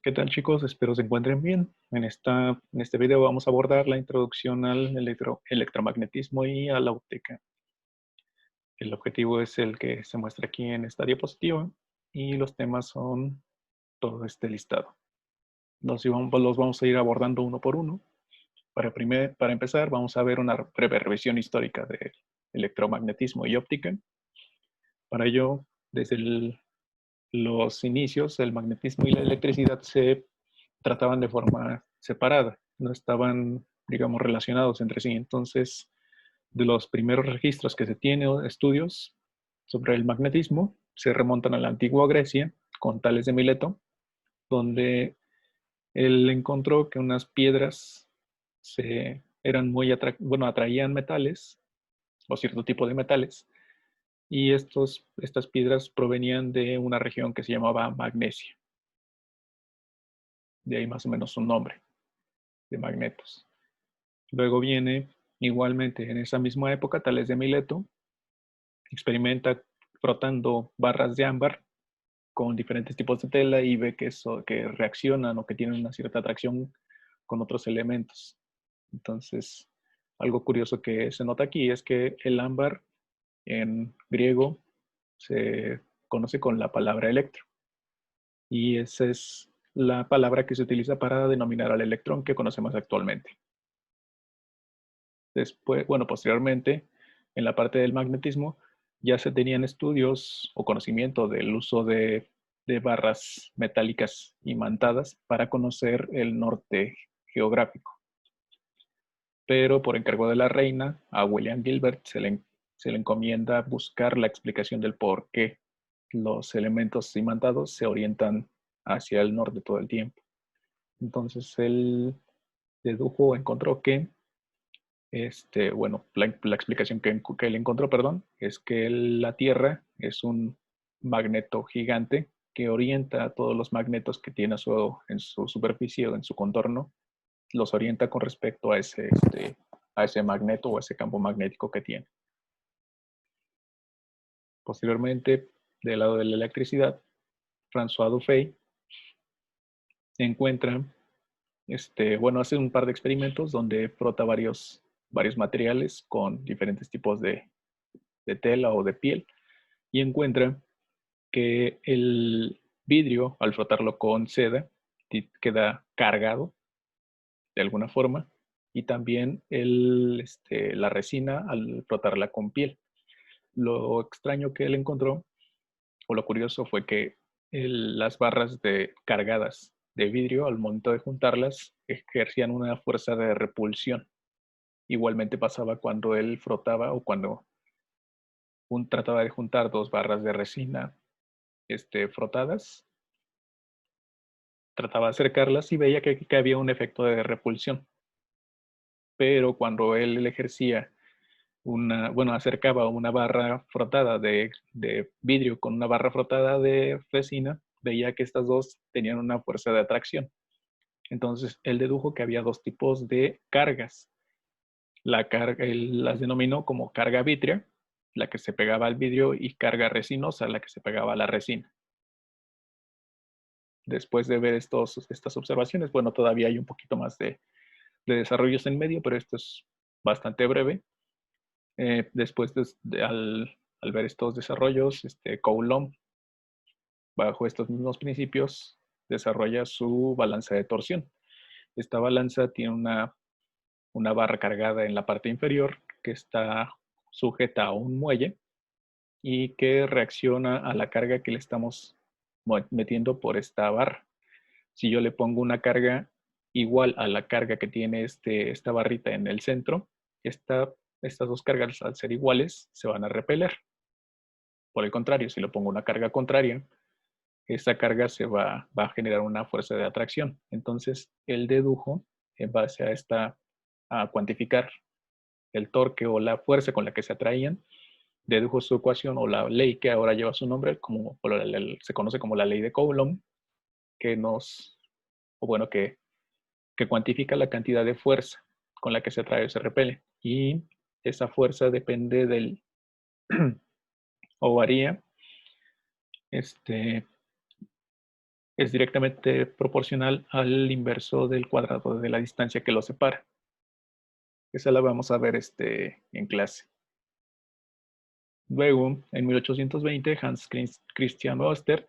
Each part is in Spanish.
¿Qué tal, chicos? Espero se encuentren bien. En este video vamos a abordar la introducción al electromagnetismo y a la óptica. El objetivo es el que se muestra aquí en esta diapositiva y los temas son todo este listado. Los vamos a ir abordando uno por uno. Para empezar, vamos a ver una breve revisión histórica del electromagnetismo y óptica. Para ello, los inicios, el magnetismo y la electricidad se trataban de forma separada, no estaban, digamos, relacionados entre sí. Entonces, de los primeros registros que se tienen o estudios sobre el magnetismo se remontan a la antigua Grecia con Tales de Mileto, donde él encontró que unas piedras eran atraían metales o cierto tipo de metales, y estas piedras provenían de una región que se llamaba Magnesia. De ahí más o menos su nombre, de magnetos. Luego viene, igualmente, en esa misma época, Tales de Mileto experimenta frotando barras de ámbar con diferentes tipos de tela y ve que reaccionan o que tienen una cierta atracción con otros elementos. Entonces, algo curioso que se nota aquí es que el ámbar en griego se conoce con la palabra electro, y esa es la palabra que se utiliza para denominar al electrón que conocemos actualmente. Después, posteriormente, en la parte del magnetismo, ya se tenían estudios o conocimiento del uso de barras metálicas imantadas para conocer el norte geográfico. Pero por encargo de la reina, a William Gilbert se le encomienda buscar la explicación del por qué los elementos imantados se orientan hacia el norte todo el tiempo. Entonces él dedujo, encontró que la explicación que él encontró, perdón, es que la Tierra es un magneto gigante que orienta a todos los magnetos que tiene en su superficie o en su contorno, los orienta con respecto a ese magneto o a ese campo magnético que tiene. Posteriormente, del lado de la electricidad, François Dufay encuentra, hace un par de experimentos donde frota varios materiales con diferentes tipos de tela o de piel, y encuentra que el vidrio, al frotarlo con seda, queda cargado de alguna forma, y también la resina al frotarla con piel. Lo extraño que él encontró, o lo curioso, fue que las barras cargadas de vidrio, al momento de juntarlas, ejercían una fuerza de repulsión. Igualmente pasaba cuando él frotaba o cuando trataba de juntar dos barras de resina frotadas, trataba de acercarlas y veía que había un efecto de repulsión. Pero cuando él ejercía acercaba una barra frotada de vidrio con una barra frotada de resina, veía que estas dos tenían una fuerza de atracción. Entonces él dedujo que había dos tipos de cargas. Él las denominó como carga vítrea, la que se pegaba al vidrio, y carga resinosa, la que se pegaba a la resina. Después de ver estas observaciones, todavía hay un poquito más de desarrollos en medio, pero esto es bastante breve. Después al ver estos desarrollos, Coulomb, bajo estos mismos principios, desarrolla su balanza de torsión. Esta balanza tiene una barra cargada en la parte inferior que está sujeta a un muelle y que reacciona a la carga que le estamos metiendo por esta barra. Si yo le pongo una carga igual a la carga que tiene esta barrita en el centro, estas dos cargas, al ser iguales, se van a repeler. Por el contrario, si le pongo una carga contraria, esta carga va a generar una fuerza de atracción. Entonces, él dedujo, en base a cuantificar el torque o la fuerza con la que se atraían, dedujo su ecuación o la ley que ahora lleva su nombre, se conoce como la ley de Coulomb, que que cuantifica la cantidad de fuerza con la que se atrae o se repele. Y esa fuerza depende o varía es directamente proporcional al inverso del cuadrado de la distancia que lo separa. Esa la vamos a ver en clase. Luego, en 1820, Hans Christian Oster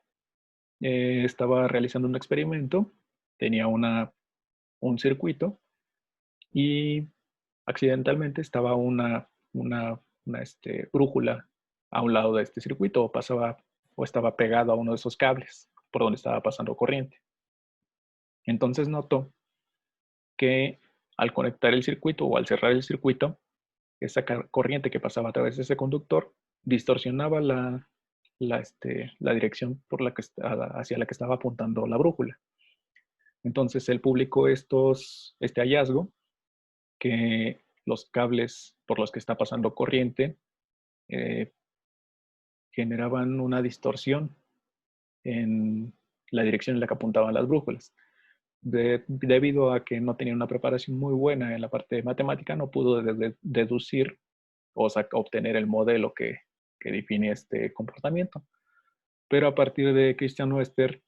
estaba realizando un experimento, tenía un circuito y accidentalmente estaba una brújula a un lado de este circuito o estaba pegado a uno de esos cables por donde estaba pasando corriente. Entonces notó que al conectar el circuito o al cerrar el circuito, esa corriente que pasaba a través de ese conductor distorsionaba la dirección hacia la que estaba apuntando la brújula. Entonces él publicó este hallazgo, que los cables por los que está pasando corriente eh, generaban una distorsión en la dirección en la que apuntaban las brújulas. Debido a que no tenía una preparación muy buena en la parte de matemática, no pudo deducir o obtener el modelo que define este comportamiento. Pero a partir de Christian Oester,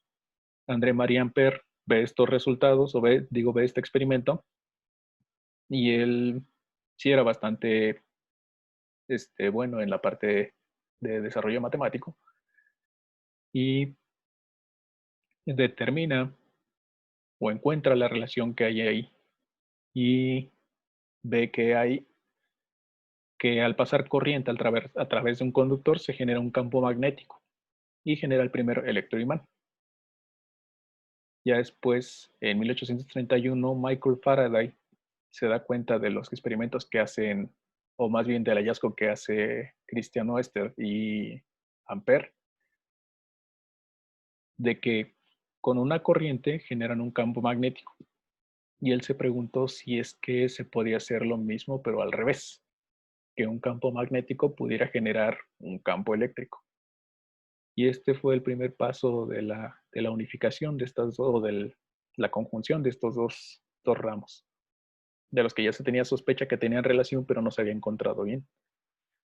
André Marie Ampère ve estos resultados, ve este experimento, y él sí era bastante bueno en la parte de desarrollo matemático, y determina o encuentra la relación que hay ahí, y ve que al pasar corriente a través de un conductor se genera un campo magnético y genera el primer electroimán. Ya después, en 1831, Michael Faraday se da cuenta de los experimentos que hacen, o más bien del hallazgo que hace Christian Oester y Ampère, de que con una corriente generan un campo magnético. Y él se preguntó si es que se podía hacer lo mismo, pero al revés, que un campo magnético pudiera generar un campo eléctrico. Y este fue el primer paso de la unificación de estas dos, o de la conjunción de estos dos ramos, de los que ya se tenía sospecha que tenían relación, pero no se había encontrado bien.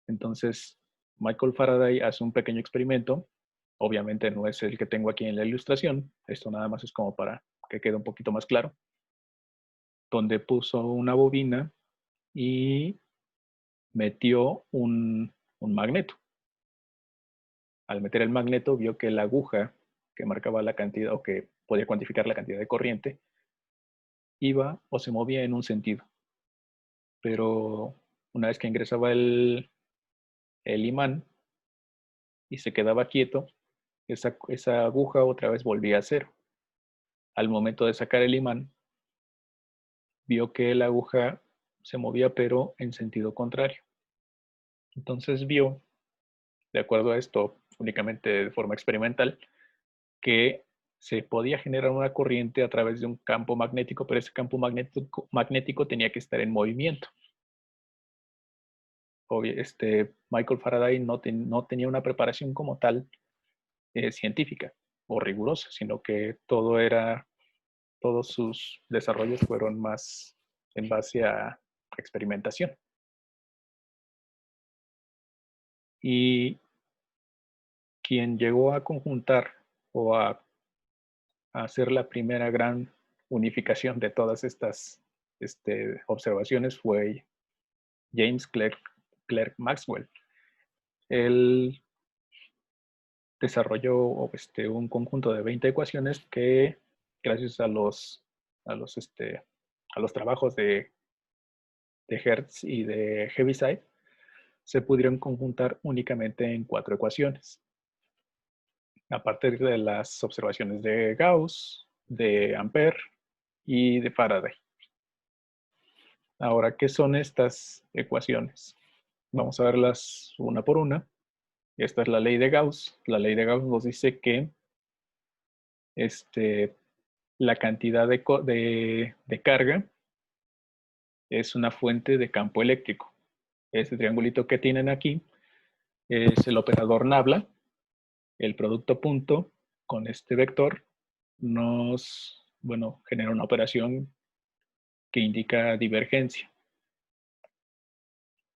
Entonces, Michael Faraday hace un pequeño experimento. Obviamente no es el que tengo aquí en la ilustración. Esto nada más es como para que quede un poquito más claro. Donde puso una bobina y metió un magneto. Al meter el magneto, vio que la aguja que marcaba la cantidad, o que podía cuantificar la cantidad de corriente, iba o se movía en un sentido. Pero una vez que ingresaba el imán y se quedaba quieto, esa aguja otra vez volvía a cero. Al momento de sacar el imán, vio que la aguja se movía, pero en sentido contrario. Entonces vio, de acuerdo a esto, únicamente de forma experimental, que se podía generar una corriente a través de un campo magnético, pero ese campo magnético tenía que estar en movimiento. Michael Faraday no tenía una preparación como tal científica o rigurosa, sino que todos sus desarrollos fueron más en base a experimentación. Y quien llegó a conjuntar o a hacer la primera gran unificación de todas estas observaciones fue James Clerk Maxwell. Él desarrolló un conjunto de 20 ecuaciones que, gracias a los trabajos de Hertz y de Heaviside, se pudieron conjuntar únicamente en 4 ecuaciones, a partir de las observaciones de Gauss, de Ampère y de Faraday. Ahora, ¿qué son estas ecuaciones? Vamos a verlas una por una. Esta es la ley de Gauss. La ley de Gauss nos dice que la cantidad de carga es una fuente de campo eléctrico. Este triangulito que tienen aquí es el operador nabla. El producto punto con este vector genera una operación que indica divergencia.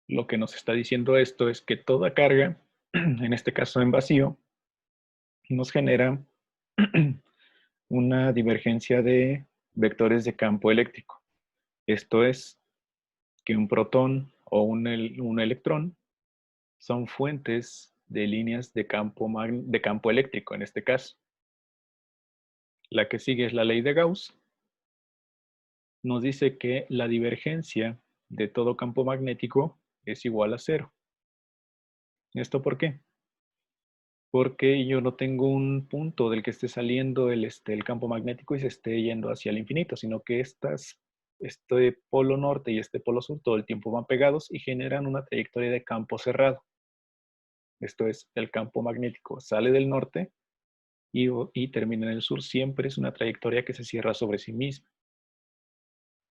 Lo que nos está diciendo esto es que toda carga, en este caso en vacío, nos genera una divergencia de vectores de campo eléctrico. Esto es que un protón o un electrón son fuentes de líneas de campo eléctrico en este caso. La que sigue es la ley de Gauss. Nos dice que la divergencia de todo campo magnético es igual a cero. ¿Esto por qué? Porque yo no tengo un punto del que esté saliendo el campo magnético y se esté yendo hacia el infinito, sino que este polo norte y este polo sur todo el tiempo van pegados y generan una trayectoria de campo cerrado. Esto es, el campo magnético sale del norte y termina en el sur. Siempre es una trayectoria que se cierra sobre sí misma.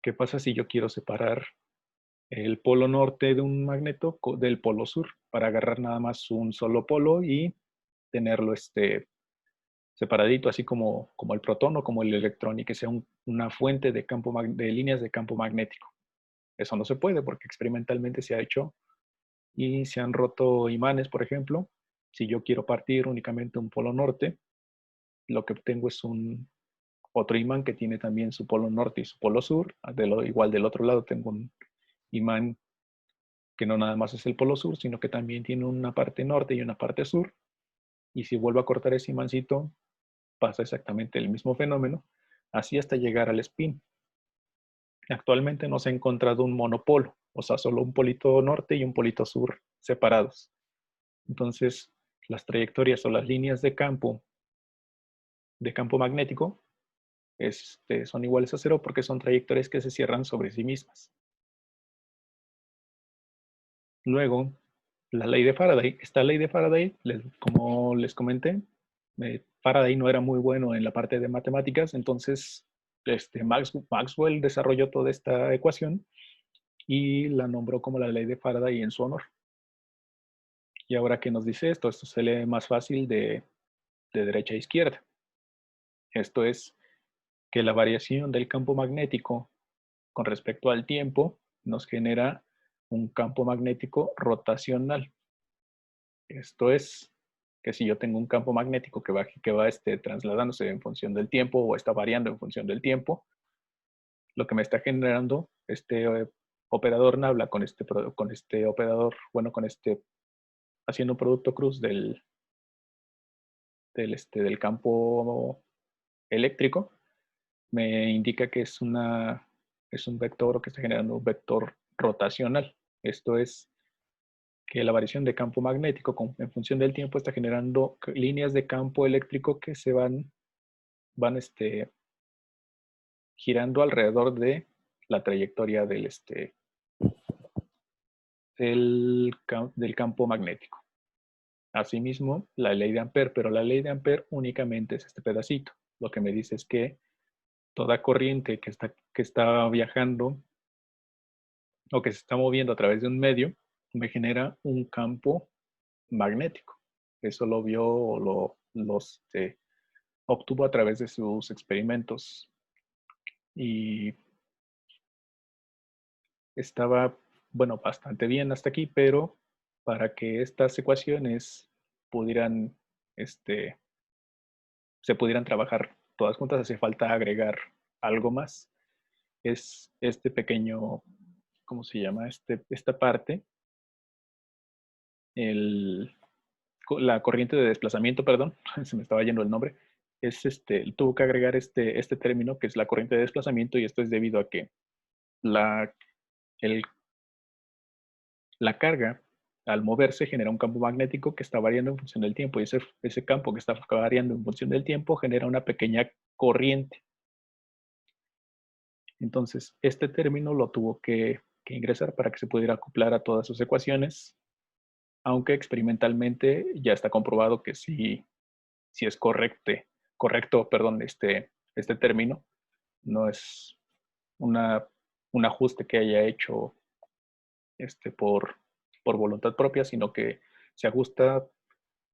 ¿Qué pasa si yo quiero separar el polo norte de un magneto del polo sur para agarrar nada más un solo polo y tenerlo separadito, así como el protón o como el electrón, y que sea una fuente de líneas de campo magnético? Eso no se puede porque experimentalmente se ha hecho y se han roto imanes, por ejemplo. Si yo quiero partir únicamente un polo norte, lo que obtengo es otro imán que tiene también su polo norte y su polo sur. Igual del otro lado tengo un imán que no nada más es el polo sur, sino que también tiene una parte norte y una parte sur. Y si vuelvo a cortar ese imancito, pasa exactamente el mismo fenómeno, así hasta llegar al spin. Actualmente no se ha encontrado un monopolo, o sea, solo un polito norte y un polito sur separados. Entonces, las trayectorias o las líneas de campo magnético, son iguales a cero porque son trayectorias que se cierran sobre sí mismas. Luego, la ley de Faraday. Esta ley de Faraday, como les comenté, Faraday no era muy bueno en la parte de matemáticas, entonces Maxwell desarrolló toda esta ecuación y la nombró como la ley de Faraday en su honor. Y ahora, ¿qué nos dice esto? Esto se lee más fácil de derecha a izquierda. Esto es que la variación del campo magnético con respecto al tiempo nos genera un campo magnético rotacional. Esto es que si yo tengo un campo magnético que va trasladándose en función del tiempo o está variando en función del tiempo, lo que me está generando operador Nabla con este operador, bueno, haciendo un producto cruz del campo eléctrico, me indica que es un vector o que está generando un vector rotacional. Esto es que la variación de campo magnético en función del tiempo está generando líneas de campo eléctrico que van girando alrededor de la trayectoria del campo magnético. Asimismo, la ley de Ampère, pero la ley de Ampère únicamente es este pedacito. Lo que me dice es que toda corriente que está viajando o que se está moviendo a través de un medio me genera un campo magnético. Eso lo vio o obtuvo a través de sus experimentos y estaba, bueno, bastante bien hasta aquí, pero para que estas ecuaciones pudieran, se pudieran trabajar todas juntas, hace falta agregar algo más. Es este pequeño, ¿cómo se llama? Esta parte, la corriente de desplazamiento, perdón, se me estaba yendo el nombre, tuvo que agregar este término que es la corriente de desplazamiento, y esto es debido a que la, el, la carga al moverse genera un campo magnético que está variando en función del tiempo, y ese campo que está variando en función del tiempo genera una pequeña corriente. Entonces, este término lo tuvo que ingresar para que se pudiera acoplar a todas sus ecuaciones, aunque experimentalmente ya está comprobado que sí es correcto, perdón, este término no es un ajuste que haya hecho por voluntad propia, sino que se ajusta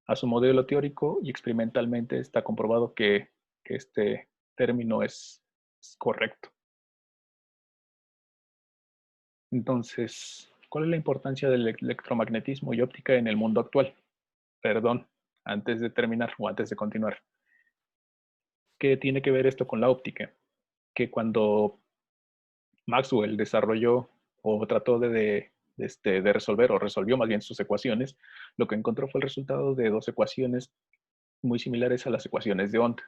a su modelo teórico y experimentalmente está comprobado que este término es correcto. Entonces, ¿cuál es la importancia del electromagnetismo y óptica en el mundo actual? Perdón, antes de terminar o antes de continuar. ¿Qué tiene que ver esto con la óptica? Que cuando Maxwell desarrolló o trató de resolver, o resolvió más bien sus ecuaciones, lo que encontró fue el resultado de dos ecuaciones muy similares a las ecuaciones de onda.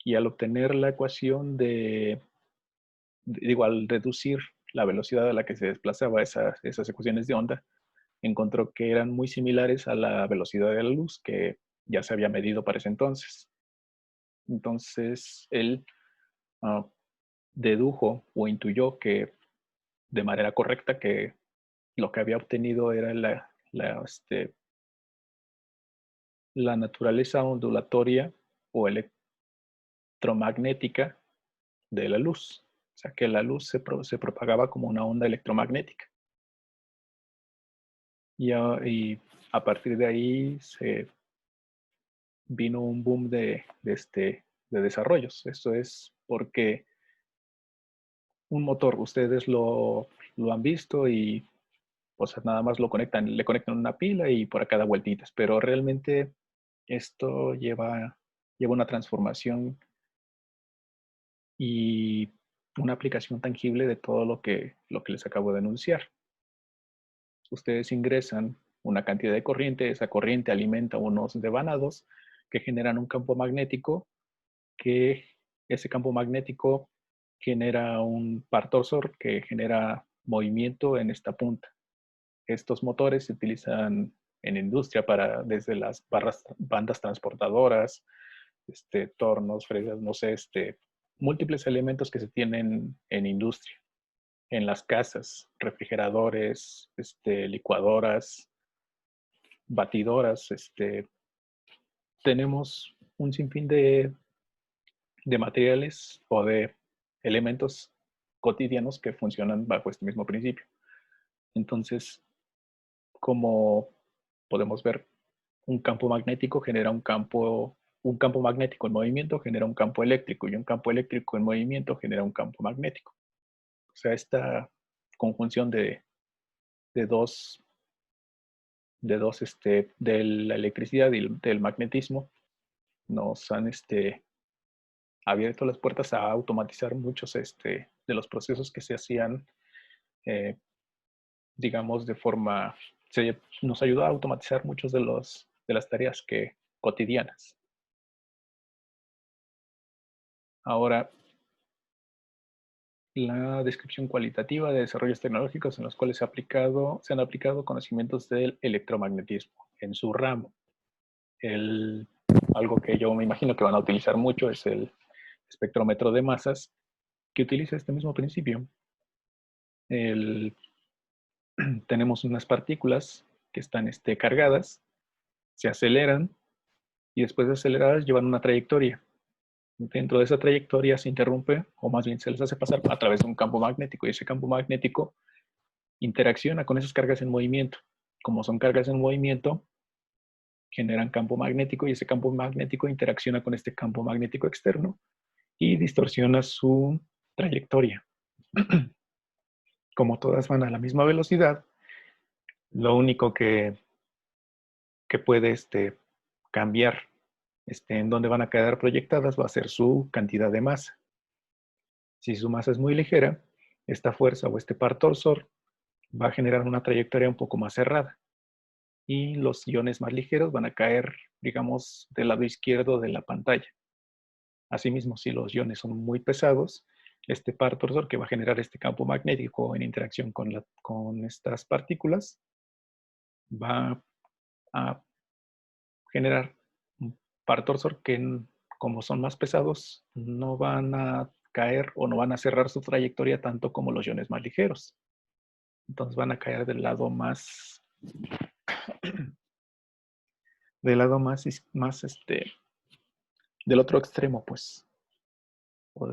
Y al obtener la ecuación al reducir la velocidad a la que se desplazaba esas ecuaciones de onda, encontró que eran muy similares a la velocidad de la luz que ya se había medido para ese entonces. Entonces, él uh, dedujo o intuyó que de manera correcta que lo que había obtenido era la naturaleza ondulatoria o electromagnética de la luz. O sea, que la luz se propagaba como una onda electromagnética. Y a partir de ahí se vino un boom de desarrollos. Esto es porque un motor, ustedes lo han visto y pues nada más le conectan una pila y por acá da vueltitas, pero realmente esto lleva una transformación y una aplicación tangible de todo lo que les acabo de anunciar. Ustedes ingresan una cantidad de corriente, esa corriente alimenta unos devanados que generan un campo magnético, que ese campo magnético genera un par torsor que genera movimiento en esta punta. Estos motores se utilizan en industria desde las bandas transportadoras, tornos, fresas, no sé, múltiples elementos que se tienen en industria, en las casas, refrigeradores, licuadoras, batidoras, tenemos un sinfín de materiales o de elementos cotidianos que funcionan bajo este mismo principio. Entonces, como podemos ver, un campo magnético genera un campo magnético en movimiento genera un campo eléctrico y un campo eléctrico en movimiento genera un campo magnético. O sea, esta conjunción de dos, de la electricidad y del magnetismo nos han abierto las puertas a automatizar muchos de los procesos que se hacían, eh, digamos, nos ayudó a automatizar muchos de las tareas cotidianas. Ahora, la descripción cualitativa de desarrollos tecnológicos en los cuales se han aplicado conocimientos del electromagnetismo en su ramo. Algo que yo me imagino que van a utilizar mucho es el espectrómetro de masas, que utiliza este mismo principio. Tenemos unas partículas que están cargadas, se aceleran y después de aceleradas llevan una trayectoria. Dentro de esa trayectoria se interrumpe, o más bien se les hace pasar a través de un campo magnético, y ese campo magnético interacciona con esas cargas en movimiento. Como son cargas en movimiento, generan campo magnético y ese campo magnético interacciona con este campo magnético externo y distorsiona su trayectoria. Como todas van a la misma velocidad, lo único que puede cambiar en dónde van a quedar proyectadas va a ser su cantidad de masa. Si su masa es muy ligera, esta fuerza o este par torsor va a generar una trayectoria un poco más cerrada. Y los iones más ligeros van a caer, digamos, del lado izquierdo de la pantalla. Asimismo, si los iones son muy pesados, este par torsor que va a generar este campo magnético en interacción con estas partículas va a generar un par torsor que, como son más pesados, no van a caer o no van a cerrar su trayectoria tanto como los iones más ligeros. Entonces van a caer del lado más del otro extremo, pues, o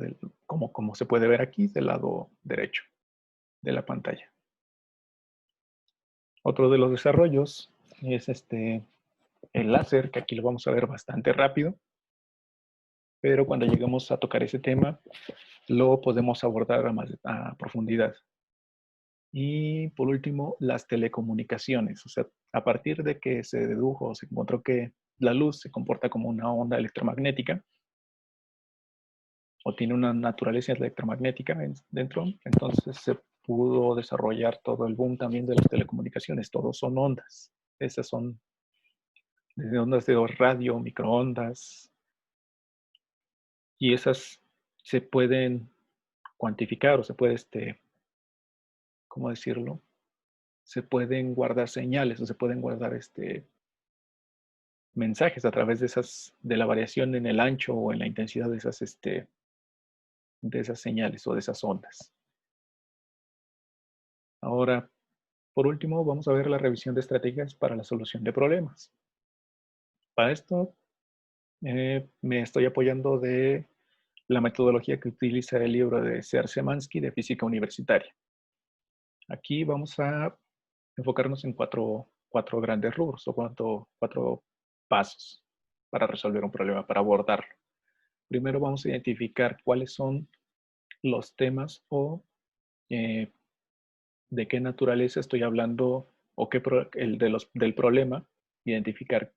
como se puede ver aquí, del lado derecho de la pantalla. Otro de los desarrollos es el láser, que aquí lo vamos a ver bastante rápido, pero cuando lleguemos a tocar ese tema, lo podemos abordar a profundidad. Y por último, las telecomunicaciones. O sea, a partir de que se dedujo, se encontró que la luz se comporta como una onda electromagnética, o tiene una naturaleza electromagnética dentro, entonces se pudo desarrollar todo el boom también de las telecomunicaciones. Todos son ondas. Esas son desde ondas de radio, microondas, y esas se pueden cuantificar o se puede, ¿cómo decirlo? Se pueden guardar señales o se pueden guardar mensajes a través de la variación en el ancho o en la intensidad de esas señales o de esas ondas. Ahora, por último, vamos a ver la revisión de estrategias para la solución de problemas. Para esto, me estoy apoyando de la metodología que utiliza el libro de Szymanski de Física Universitaria. Aquí vamos a enfocarnos en cuatro grandes rubros o cuatro pasos para resolver un problema, para abordarlo. Primero vamos a identificar cuáles son los temas o de qué naturaleza estoy hablando o del problema, identificar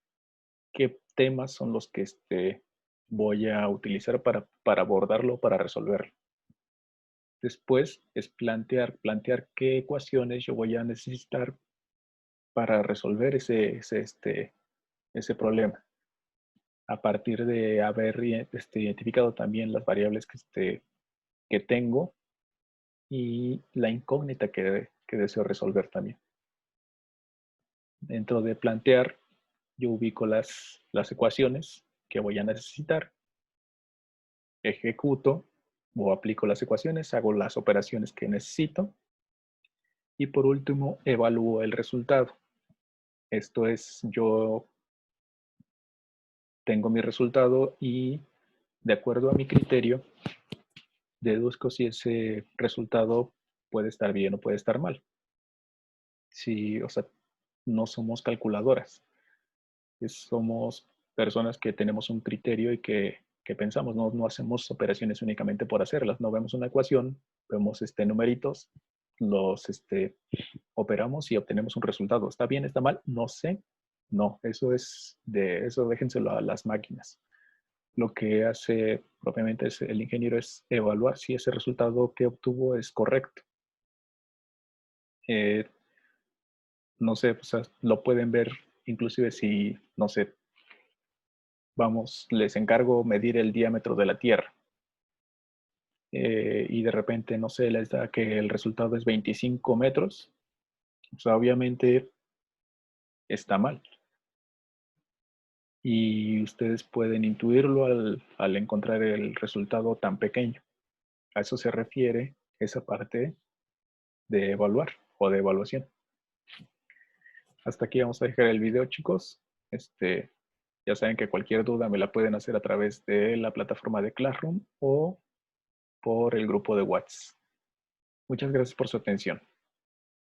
qué temas son los que voy a utilizar para abordarlo, para resolverlo. Después es plantear qué ecuaciones yo voy a necesitar para resolver ese problema. A partir de haber identificado también las variables que tengo y la incógnita que deseo resolver también. Dentro de plantear, yo ubico las ecuaciones que voy a necesitar, ejecuto o aplico las ecuaciones, hago las operaciones que necesito y por último evalúo el resultado. Esto es, yo tengo mi resultado y de acuerdo a mi criterio deduzco si ese resultado puede estar bien o puede estar mal. Si, o sea, no somos calculadoras, somos personas que tenemos un criterio y que pensamos, no hacemos operaciones únicamente por hacerlas, no vemos una ecuación, vemos numeritos, los operamos y obtenemos un resultado. ¿Está bien? ¿Está mal? No sé. No, eso déjenselo a las máquinas. Lo que hace propiamente el ingeniero es evaluar si ese resultado que obtuvo es correcto. No sé, o sea, lo pueden ver inclusive si, no sé, vamos, les encargo medir el diámetro de la Tierra y de repente, no sé, les da que el resultado es 25 metros, o sea, obviamente está mal. Y ustedes pueden intuirlo al encontrar el resultado tan pequeño. A eso se refiere esa parte de evaluar o de evaluación. Hasta aquí vamos a dejar el video, chicos. Ya saben que cualquier duda me la pueden hacer a través de la plataforma de Classroom o por el grupo de WhatsApp. Muchas gracias por su atención.